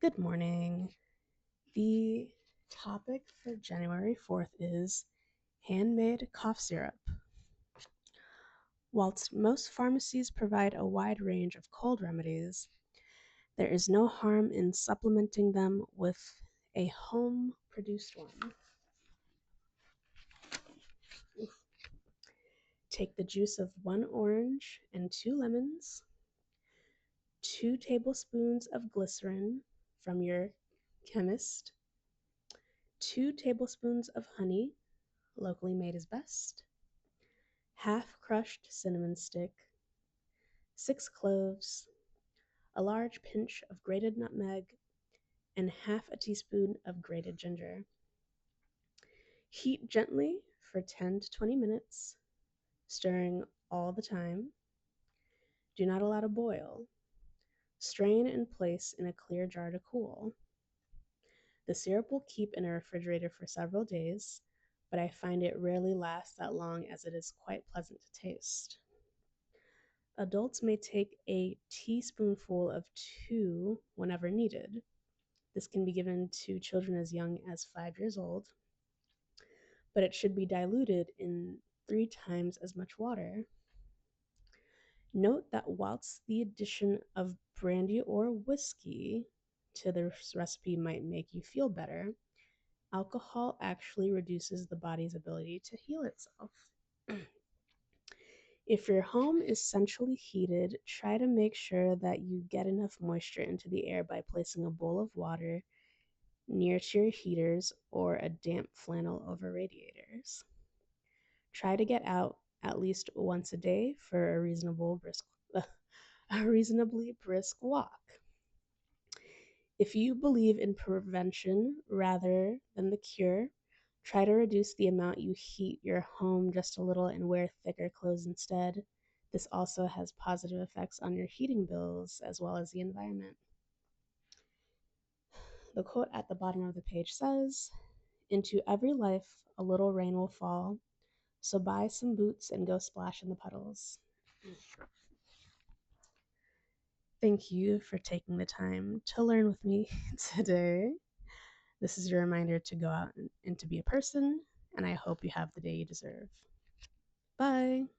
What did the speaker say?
Good morning. The topic for January 4th is handmade cough syrup. Whilst most pharmacies provide a wide range of cold remedies, there is no harm in supplementing them with a home produced one. Take the juice of 1 orange and 2 lemons, 2 tablespoons of glycerin from your chemist, 2 tablespoons of honey, locally made is best, half crushed cinnamon stick, 6 cloves, a large pinch of grated nutmeg, and half a teaspoon of grated ginger. Heat gently for 10 to 20 minutes, stirring all the time. Do not allow to boil. Strain and place in a clear jar to cool. The syrup will keep in a refrigerator for several days, but I find it rarely lasts that long as it is quite pleasant to taste. Adults may take a teaspoonful of 2 whenever needed. This can be given to children as young as 5 years old, but it should be diluted in 3 times as much water. Note that whilst the addition of brandy or whiskey to this recipe might make you feel better, alcohol actually reduces the body's ability to heal itself. If your home is centrally heated, try to make sure that you get enough moisture into the air by placing a bowl of water near to your heaters or a damp flannel over radiators. Try to get out at least once a day for a reasonably brisk walk. If you believe in prevention rather than the cure, try to reduce the amount you heat your home just a little and wear thicker clothes instead. This also has positive effects on your heating bills as well as the environment. The quote at the bottom of the page says, "Into every life a little rain will fall, so buy some boots and go splash in the puddles." Thank you for taking the time to learn with me today. This is your reminder to go out and to be a person, and I hope you have the day you deserve. Bye.